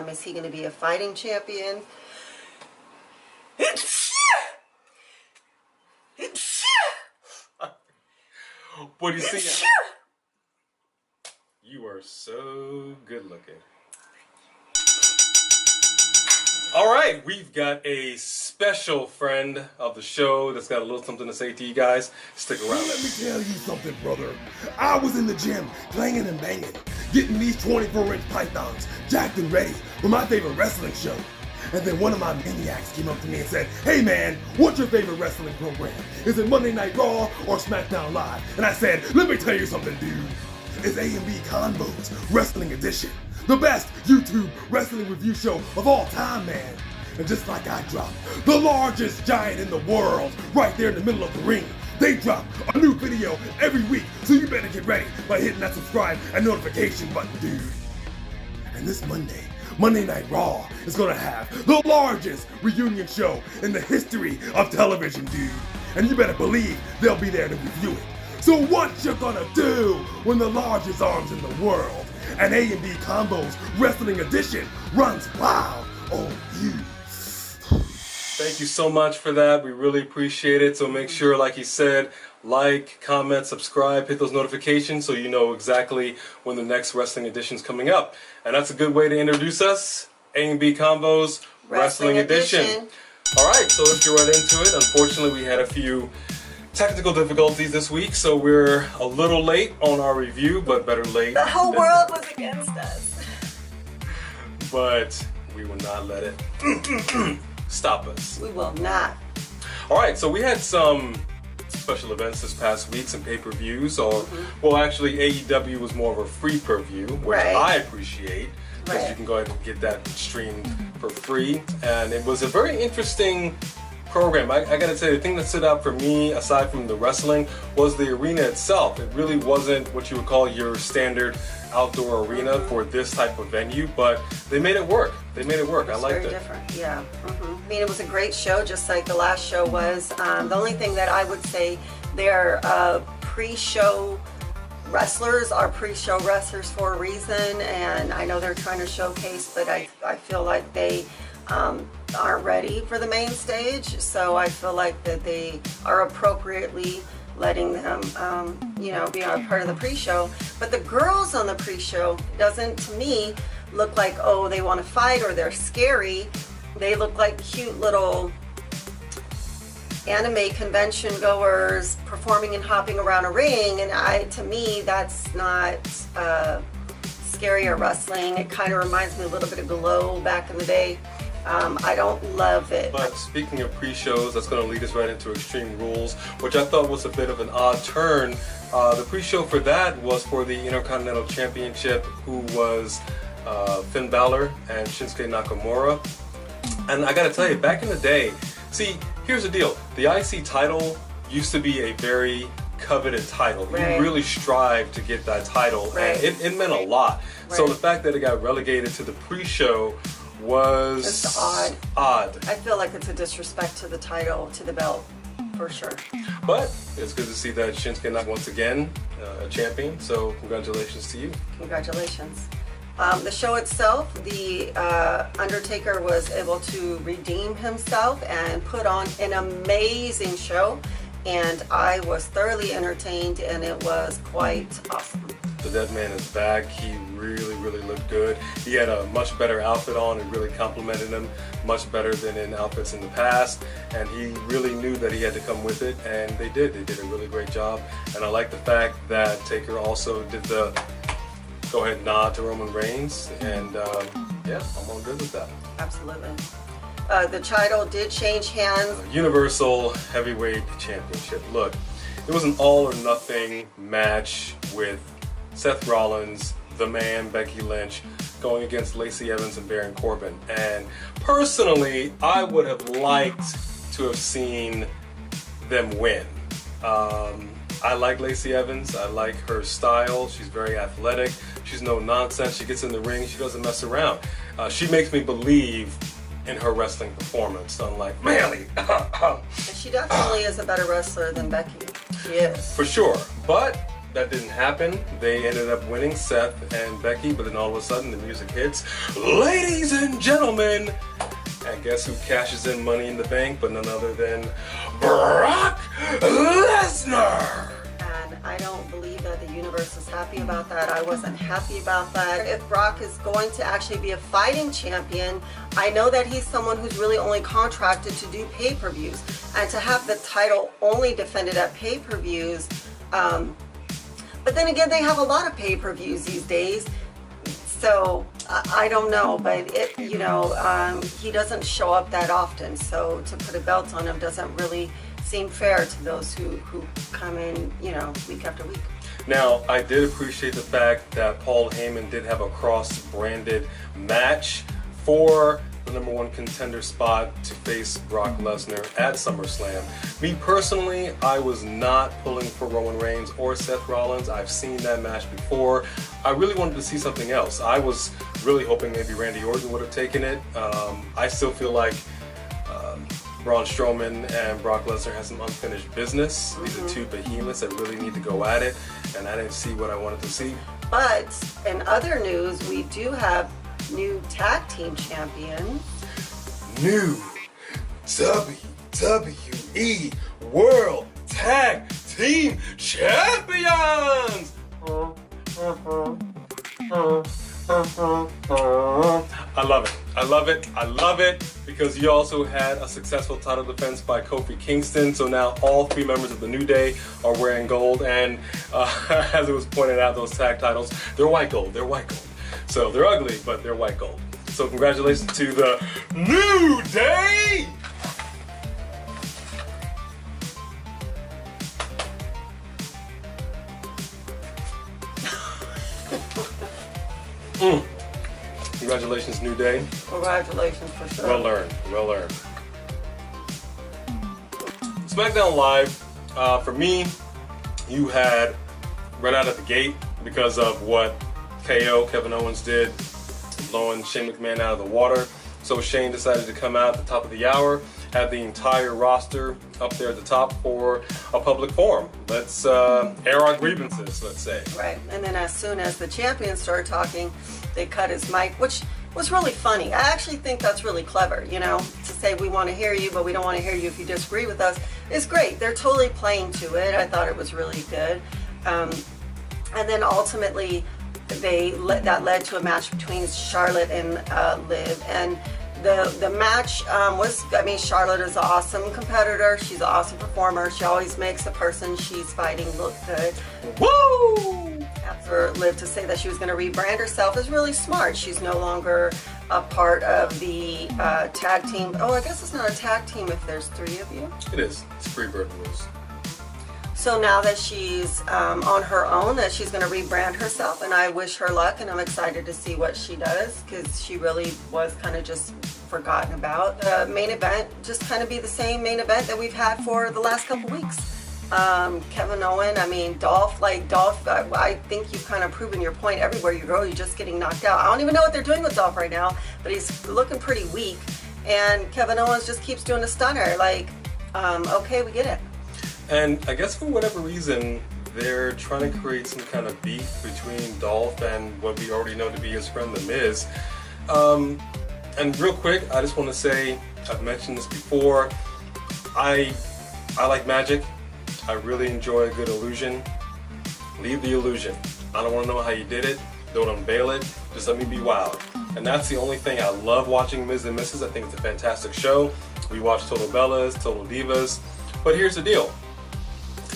Is he going to be a fighting champion? What do you see? You are so good looking. All right, we've got a special friend of the show that's got a little something to say to you guys. Stick around. Let me tell you something, brother. I was in the gym, clanging and banging, getting these 24-inch pythons jacked and ready for my favorite wrestling show. And then one of my maniacs came up to me and said, "Hey man, what's your favorite wrestling program? Is it Monday Night Raw or SmackDown Live?" And I said, "Let me tell you something, dude. It's A&B Combos Wrestling Edition. The best YouTube wrestling review show of all time, man." And just like I dropped the largest giant in the world right there in the middle of the ring, they drop a new video every week, so you better get ready by hitting that subscribe and notification button, dude. And this Monday, Monday Night Raw is gonna have the largest reunion show in the history of television, dude. And you better believe they'll be there to review it. So what you gonna do when the largest arms in the world and A&B Combos Wrestling Edition runs wild on you? Thank you so much for that. We really appreciate it. So make sure, like he said, like, comment, subscribe, hit those notifications so you know exactly when the next wrestling edition is coming up. And that's a good way to introduce us. A&B Combos Wrestling Edition. All right, so let's get right into it. Unfortunately, we had a few technical difficulties this week, so we're a little late on our review, but better late. The whole world was against us. But we will not let it stop us. We will not. All right, so we had some special events this past week, some pay-per-views, or well, actually AEW was more of a free per-view, which I appreciate, because you can go ahead and get that streamed for free. And it was a very interesting program. I gotta say, the thing that stood out for me, aside from the wrestling, was the arena itself. It really wasn't what you would call your standard outdoor arena for this type of venue, but they made it work. They made it work. I liked it. Very different, yeah. I mean, it was a great show, just like the last show was. The only thing that I would say, their pre-show wrestlers are pre-show wrestlers for a reason, and I know they're trying to showcase, but I feel like they aren't ready for the main stage, so I feel like that they are appropriately letting them, you know, be a part of the pre-show. But the girls on the pre-show doesn't, to me, look like, oh, they want to fight or they're scary. They look like cute little anime convention goers performing and hopping around a ring, and to me, that's not scary or wrestling. It kind of reminds me a little bit of Glow back in the day. I don't love it. But speaking of pre-shows, that's going to lead us right into Extreme Rules, which I thought was a bit of an odd turn. The pre-show for that was for the Intercontinental Championship, who was Finn Balor and Shinsuke Nakamura. And I got to tell you, back in the day, see, here's the deal. The IC title used to be a very coveted title. You really strived to get that title, and it meant a lot. So the fact that it got relegated to the pre-show was just odd. I feel like it's a disrespect to the title, to the belt, for sure. But it's good to see that Shinsuke Nakamura once again a champion. So congratulations to you. Congratulations. The show itself, the Undertaker was able to redeem himself and put on an amazing show, and I was thoroughly entertained, and it was quite awesome. The Dead Man is back. He really, really looked good. He had a much better outfit on. It really complimented him much better than in outfits in the past. And he really knew that he had to come with it, and they did. They did a really great job. And I like the fact that Taker also did the go ahead nod to Roman Reigns. And yeah, I'm all good with that. Absolutely. The title did change hands. Universal Heavyweight Championship. Look, it was an all or nothing match with Seth Rollins, the Man, Becky Lynch, going against Lacey Evans and Baron Corbin. And personally, I would have liked to have seen them win. I like Lacey Evans. I like her style. She's very athletic. She's no nonsense. She gets in the ring. She doesn't mess around. She makes me believe in her wrestling performance, unlike Manly. She definitely is a better wrestler than Becky. She is. For sure. But that didn't happen. They ended up winning, Seth and Becky, but then all of a sudden the music hits. Ladies and gentlemen, and guess who cashes in Money in the Bank but none other than Brock Lesnar. And I don't believe that the universe is happy about that. I wasn't happy about that. If Brock is going to actually be a fighting champion, I know that he's someone who's really only contracted to do pay-per-views. And to have the title only defended at pay-per-views, but then again, they have a lot of pay-per-views these days. So I don't know, but he doesn't show up that often. So to put a belt on him doesn't really seem fair to those who come in, week after week. Now, I did appreciate the fact that Paul Heyman did have a cross-branded match for the #1 contender spot to face Brock Lesnar at SummerSlam. Me personally, I was not pulling for Roman Reigns or Seth Rollins. I've seen that match before. I really wanted to see something else. I was really hoping maybe Randy Orton would have taken it. I still feel like Braun Strowman and Brock Lesnar have some unfinished business. These are two behemoths that really need to go at it, and I didn't see what I wanted to see. But in other news, we do have new tag team champions. New WWE World Tag Team Champions! I love it. I love it. I love it because you also had a successful title defense by Kofi Kingston. So now all 3 members of the New Day are wearing gold. And as it was pointed out, those tag titles, they're white gold. They're white gold. So they're ugly, but they're white gold. So congratulations to the New Day! Congratulations, New Day. Congratulations for sure. Well earned. Well earned. SmackDown Live, for me, you had right out of the gate because of what KO, Kevin Owens, did, blowing Shane McMahon out of the water. So Shane decided to come out at the top of the hour, have the entire roster up there at the top for a public forum. Let's air our grievances, let's say. Right, and then as soon as the champions started talking, they cut his mic, which was really funny. I actually think that's really clever, to say we want to hear you, but we don't want to hear you if you disagree with us. It's great. They're totally playing to it. I thought it was really good. And then ultimately, that led to a match between Charlotte and Liv, and the match was, Charlotte is an awesome competitor. She's an awesome performer. She always makes the person she's fighting look good. Woo! For Liv to say that she was going to rebrand herself is really smart. She's no longer a part of the tag team. Oh, I guess it's not a tag team if there's 3 of you. It is. It's Freebird rules. So now that she's on her own, that she's going to rebrand herself, and I wish her luck, and I'm excited to see what she does because she really was kind of just forgotten about. The main event just kind of be the same main event that we've had for the last couple weeks. Kevin Owen, Dolph, I think you've kind of proven your point everywhere you go. You're just getting knocked out. I don't even know what they're doing with Dolph right now, but he's looking pretty weak. And Kevin Owens just keeps doing a stunner. Okay, we get it. And I guess for whatever reason, they're trying to create some kind of beef between Dolph and what we already know to be his friend, The Miz. And real quick, I just want to say, I've mentioned this before, I like magic. I really enjoy a good illusion. Leave the illusion. I don't want to know how you did it. Don't unveil it. Just let me be wild. And that's the only thing. I love watching Miz and Mrs. I think it's a fantastic show. We watch Total Bellas, Total Divas. But here's the deal.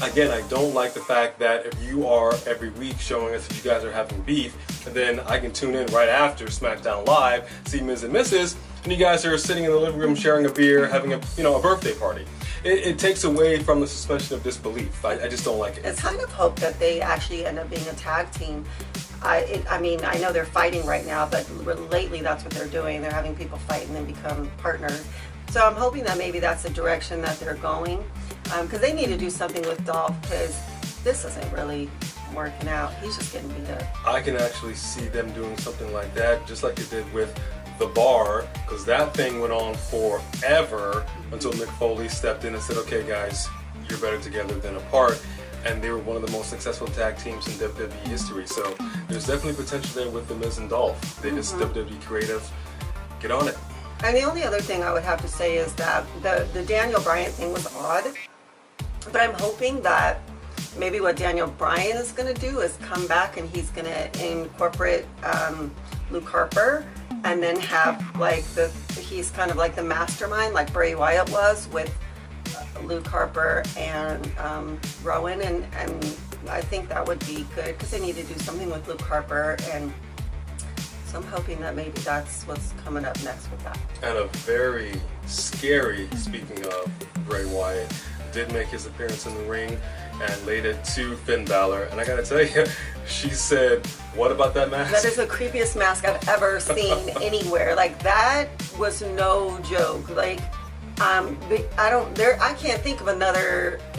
Again, I don't like the fact that if you are every week showing us that you guys are having beef, and then I can tune in right after SmackDown Live, see Miz and Mrs., and you guys are sitting in the living room sharing a beer, having a birthday party. It takes away from the suspension of disbelief. I just don't like it. It's kind of hope that they actually end up being a tag team. I know they're fighting right now, but lately that's what they're doing. They're having people fight and then become partners. So I'm hoping that maybe that's the direction that they're going. Because they need to do something with Dolph, because this isn't really working out. He's just getting beat up. I can actually see them doing something like that, just like they did with The Bar, because that thing went on forever until Mick Foley stepped in and said, okay guys, you're better together than apart. and they were one of the most successful tag teams in WWE history. So there's definitely potential there with The Miz and Dolph. They just WWE creative. Get on it. And the only other thing I would have to say is that the Daniel Bryan thing was odd, but I'm hoping that maybe what Daniel Bryan is going to do is come back and he's going to incorporate Luke Harper, and then have like he's kind of like the mastermind, like Bray Wyatt was with Luke Harper and Rowan, and I think that would be good because they need to do something with Luke Harper, and so I'm hoping that maybe that's what's coming up next with that. And a very scary, speaking of Bray Wyatt, did make his appearance in the ring and laid it to Finn Balor. And I gotta tell you, she said, "What about that mask?" That is the creepiest mask I've ever seen anywhere. Like, that was no joke. Like, I can't think of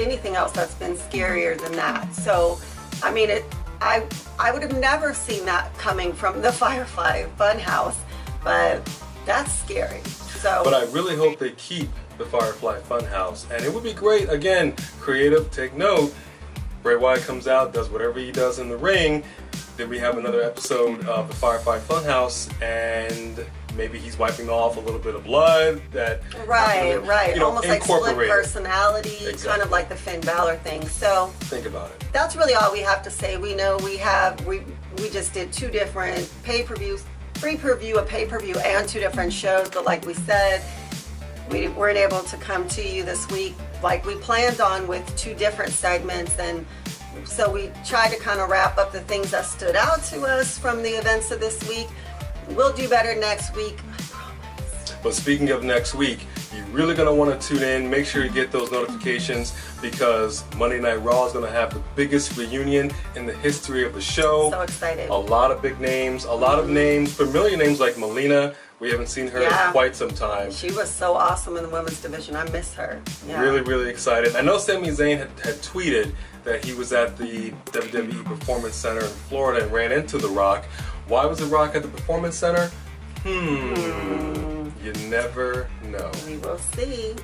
anything else that's been scarier than that. So, I mean, I would have never seen that coming from the Firefly Funhouse, but that's scary. So, but I really hope they keep the Firefly Funhouse, and it would be great. Again, creative. Take note. Bray Wyatt comes out, does whatever he does in the ring. Then we have another episode of the Firefly Funhouse, and maybe he's wiping off a little bit of blood. Right. You know, Almost like split personality, Exactly. kind of like the Finn Balor thing. So think about it. that's really all we have to say. We know we just did 2 different pay-per-views, free preview, a pay-per-view, and 2 different shows. But like we said, we weren't able to come to you this week like we planned on with 2 different segments, and so we tried to kind of wrap up the things that stood out to us from the events of this week. We'll do better next week, I promise. But speaking of next week, you're really going to want to tune in. Make sure you get those notifications because Monday Night Raw is going to have the biggest reunion in the history of the show. So excited. A lot of big names, a lot of names, familiar names like Melina. We haven't seen her in quite some time. She was so awesome in the women's division. I miss her. Yeah. Really, really excited. I know Sami Zayn had tweeted that he was at the WWE Performance Center in Florida and ran into The Rock. Why was The Rock at the Performance Center? You never know. We will see.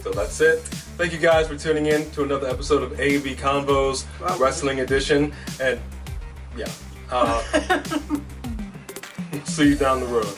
So that's it. Thank you guys for tuning in to another episode of A&B Convos, Wrestling Edition. And yeah, see you down the road.